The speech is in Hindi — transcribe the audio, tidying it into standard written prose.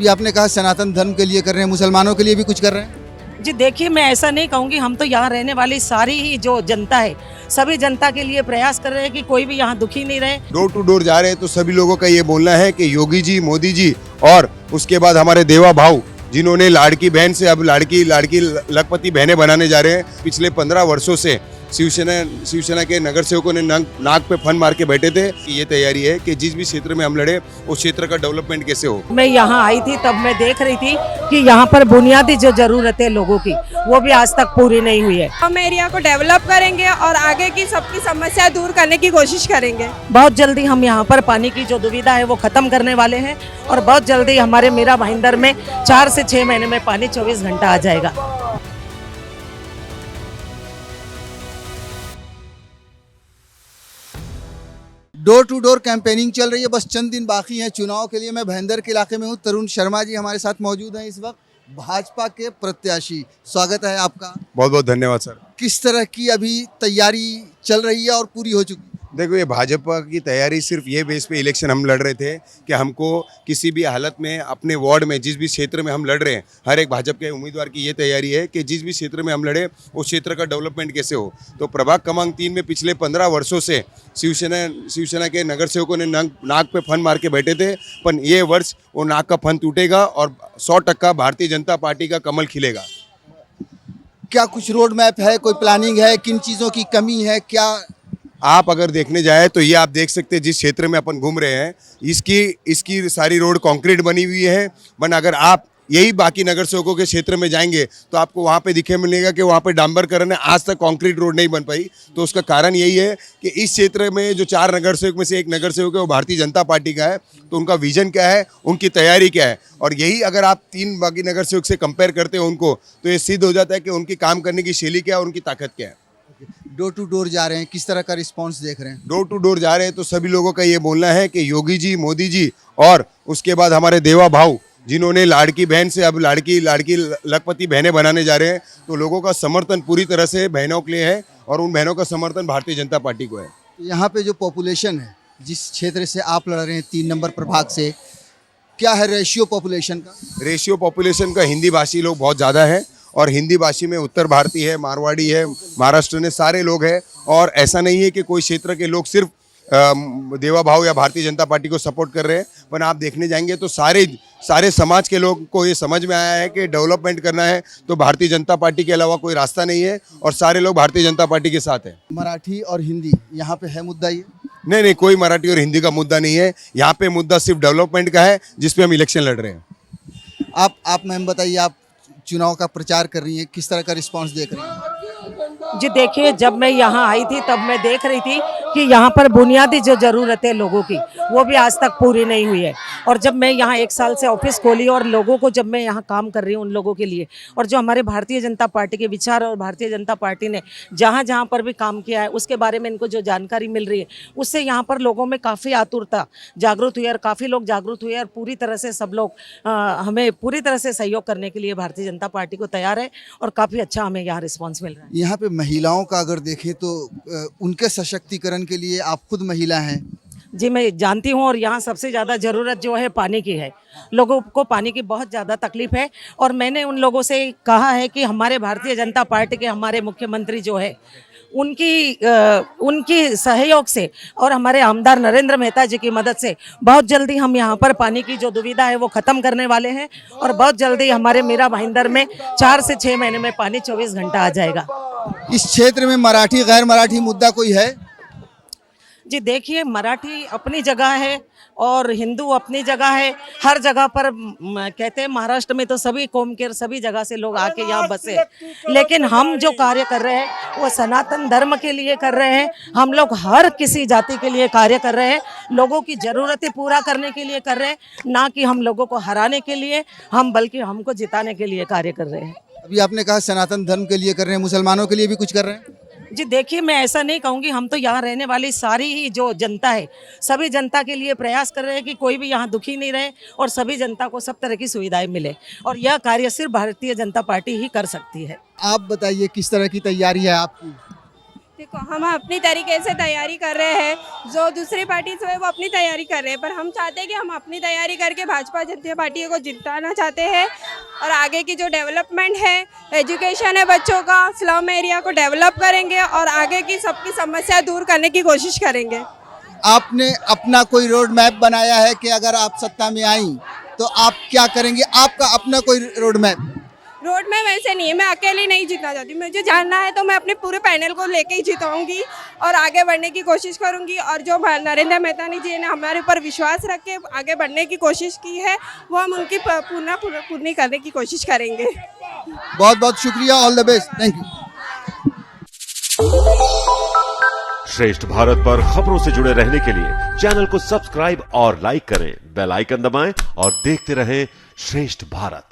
अभी आपने कहा सनातन धर्म के लिए कर रहे हैं, मुसलमानों के लिए भी कुछ कर रहे हैं? जी देखिए, मैं ऐसा नहीं कहूँगी, हम तो यहाँ रहने वाली सारी ही जो जनता है, सभी जनता के लिए प्रयास कर रहे हैं कि कोई भी यहाँ दुखी नहीं रहे। डोर टू डोर जा रहे हैं तो सभी लोगों का ये बोलना है कि योगी जी, मोदी जी और उसके बाद हमारे देवा भाऊ जिन्होंने लाड़की बहन से अब लाड़की लखपति बहनें बनाने जा रहे हैं। पिछले 15 वर्षों से शिवसेना के नगर सेवकों ने नाक पे फन मार के बैठे थे कि ये तैयारी है कि जिस भी क्षेत्र में हम लड़े उस क्षेत्र का डेवलपमेंट कैसे हो। मैं यहाँ आई थी तब मैं देख रही थी कि यहाँ पर बुनियादी जो जरूरतें लोगों की वो भी आज तक पूरी नहीं हुई है। हम एरिया को डेवलप करेंगे और आगे की सबकी समस्या दूर करने की कोशिश करेंगे। बहुत जल्दी हम यहाँ पर पानी की जो दुविधा है वो खत्म करने वाले हैं और बहुत जल्दी हमारे मीरा भाईंदर में 4 से 6 महीने में पानी 24 घंटा आ जाएगा। डोर टू डोर कैंपेनिंग चल रही है, बस चंद दिन बाकी हैं चुनाव के लिए। मैं भाईंदर के इलाके में हूँ। तरुण शर्मा जी हमारे साथ मौजूद हैं इस वक्त, भाजपा के प्रत्याशी। स्वागत है आपका। बहुत बहुत धन्यवाद सर। किस तरह की अभी तैयारी चल रही है और पूरी हो चुकी? देखो, ये भाजपा की तैयारी सिर्फ ये बेस पे इलेक्शन हम लड़ रहे थे कि हमको किसी भी हालत में अपने वार्ड में जिस भी क्षेत्र में हम लड़ रहे हैं, हर एक भाजपा के उम्मीदवार की ये तैयारी है कि जिस भी क्षेत्र में हम लड़े उस क्षेत्र का डेवलपमेंट कैसे हो। तो प्रभाग क्रमांक 3 में पिछले 15 वर्षों से शिवसेना के नगर सेवकों ने नाक पे फन मार के बैठे थे, पर ये वर्ष वो नाक का फन टूटेगा और 100% भारतीय जनता पार्टी का कमल खिलेगा। क्या कुछ रोड मैप है, कोई प्लानिंग है, किन चीज़ों की कमी है क्या? आप अगर देखने जाए तो ये आप देख सकते हैं जिस क्षेत्र में अपन घूम रहे हैं इसकी सारी रोड कंक्रीट बनी हुई है। वरना अगर आप यही बाकी नगर सेवकों के क्षेत्र में जाएंगे तो आपको वहाँ पे दिखे मिलेगा कि वहाँ पे डांबरकरण है, आज तक कंक्रीट रोड नहीं बन पाई। तो उसका कारण यही है कि इस क्षेत्र में जो 4 नगर सेवक में से एक नगर सेवक है वो भारतीय जनता पार्टी का है। तो उनका विजन क्या है, उनकी तैयारी क्या है, और यही अगर आप 3 बाकी नगर सेवक से कंपेयर करते हो उनको तो ये सिद्ध हो जाता है कि उनकी काम करने की शैली क्या है, उनकी ताकत क्या है। डोर टू डोर जा रहे हैं, किस तरह का रिस्पांस देख रहे हैं? डोर टू डोर जा रहे हैं तो सभी लोगों का ये बोलना है कि योगी जी, मोदी जी और उसके बाद हमारे देवा भाऊ जिन्होंने लाड़की बहन से अब लाड़की लखपति बहनें बनाने जा रहे हैं, तो लोगों का समर्थन पूरी तरह से बहनों के लिए है और उन बहनों का समर्थन भारतीय जनता पार्टी को है। यहाँ पे जो पॉपुलेशन है, जिस क्षेत्र से आप लड़ रहे हैं 3 नंबर प्रभाग से, क्या है रेशियो पॉपुलेशन का? रेशियो पॉपुलेशन का हिंदी भाषी लोग बहुत ज़्यादा है और हिंदी भाषी में उत्तर भारतीय है, मारवाड़ी है, महाराष्ट्र ने सारे लोग हैं। और ऐसा नहीं है कि कोई क्षेत्र के लोग सिर्फ देवा भाव या भारतीय जनता पार्टी को सपोर्ट कर रहे हैं, पर आप देखने जाएंगे तो सारे समाज के लोग को ये समझ में आया है कि डेवलपमेंट करना है तो भारतीय जनता पार्टी के अलावा कोई रास्ता नहीं है और सारे लोग भारतीय जनता पार्टी के साथ हैं। मराठी और हिंदी यहाँ पे है मुद्दा ये? नहीं, कोई मराठी और हिंदी का मुद्दा नहीं है। यहाँ पे मुद्दा सिर्फ डेवलपमेंट का है जिसपे हम इलेक्शन लड़ रहे हैं। आप मैम बताइए, आप चुनाव का प्रचार कर रही हैं, किस तरह का रिस्पांस देख रही हैं? जी देखिए, जब मैं यहाँ आई थी तब मैं देख रही थी कि यहाँ पर बुनियादी जो ज़रूरतें लोगों की वो भी आज तक पूरी नहीं हुई है। और जब मैं यहाँ 1 साल से ऑफिस खोली और लोगों को जब मैं यहाँ काम कर रही हूँ उन लोगों के लिए, और जो हमारे भारतीय जनता पार्टी के विचार और भारतीय जनता पार्टी ने जहाँ जहाँ पर भी काम किया है उसके बारे में इनको जो जानकारी मिल रही है उससे यहाँ पर लोगों में काफ़ी आतुरता जागरूक हुई और काफ़ी लोग जागरूक हुए और पूरी तरह से सब लोग हमें पूरी तरह से सहयोग करने के लिए भारतीय जनता पार्टी को तैयार है और काफ़ी अच्छा हमें यहाँ रिस्पॉन्स मिल रहा है। यहाँ पे महिलाओं का अगर देखें तो उनके सशक्तिकरण के लिए, आप खुद महिला हैं। जी मैं जानती हूँ और यहाँ सबसे ज़्यादा ज़रूरत जो है पानी की है। लोगों को पानी की बहुत ज़्यादा तकलीफ है और मैंने उन लोगों से कहा है कि हमारे भारतीय जनता पार्टी के हमारे मुख्यमंत्री जो है उनकी सहयोग से और हमारे आमदार नरेंद्र मेहता जी की मदद से बहुत जल्दी हम यहाँ पर पानी की जो दुविधा है वो ख़त्म करने वाले हैं और बहुत जल्दी हमारे मीरा भाईंदर में 4 से 6 महीने में पानी 24 घंटा आ जाएगा। इस क्षेत्र में मराठी गैर मराठी मुद्दा कोई है? जी देखिए, मराठी अपनी जगह है और हिंदू अपनी जगह है। हर जगह पर कहते हैं महाराष्ट्र में तो सभी कौम के सभी जगह से लोग आके यहाँ बसे, लेकिन हम जो कार्य कर रहे हैं वो सनातन धर्म के लिए कर रहे हैं। हम लोग हर किसी जाति के लिए कार्य कर रहे हैं, लोगों की ज़रूरतें पूरा करने के लिए कर रहे हैं, ना कि हम लोगों को हराने के लिए बल्कि हमको जिताने के लिए कार्य कर रहे हैं। अभी आपने कहा सनातन धर्म के लिए कर रहे हैं, मुसलमानों के लिए भी कुछ कर रहे हैं? जी देखिए, मैं ऐसा नहीं कहूँगी, हम तो यहाँ रहने वाली सारी ही जो जनता है सभी जनता के लिए प्रयास कर रहे हैं कि कोई भी यहाँ दुखी नहीं रहे और सभी जनता को सब तरह की सुविधाएं मिले और यह कार्य सिर्फ भारतीय जनता पार्टी ही कर सकती है। आप बताइए किस तरह की तैयारी है आपकी? देखो हम अपनी तरीके से तैयारी कर रहे हैं, जो दूसरी पार्टी से है वो अपनी तैयारी कर रहे हैं, पर हम चाहते हैं कि हम अपनी तैयारी करके भाजपा जनता पार्टी को जिताना चाहते हैं और आगे की जो डेवलपमेंट है, एजुकेशन है बच्चों का, स्लम एरिया को डेवलप करेंगे और आगे की सबकी समस्या दूर करने की कोशिश करेंगे। आपने अपना कोई रोड मैप बनाया है कि अगर आप सत्ता में आई तो आप क्या करेंगे? आपका अपना कोई रोड मैप? रोड में वैसे नहीं है, मैं अकेली नहीं जीतना चाहती, मुझे जानना है तो मैं अपने पूरे पैनल को लेके ही जीताऊंगी और आगे बढ़ने की कोशिश करूंगी। और जो नरेंद्र मेहतानी जी ने हमारे ऊपर विश्वास रख के आगे बढ़ने की कोशिश की है, वो हम उनकी पूर्ण करने की कोशिश करेंगे। बहुत बहुत शुक्रिया, all the best, thank you. श्रेष्ठ भारत पर खबरों से जुड़े रहने के लिए चैनल को सब्सक्राइब और लाइक करें, बेल आइकन दबाएं और देखते रहें श्रेष्ठ भारत।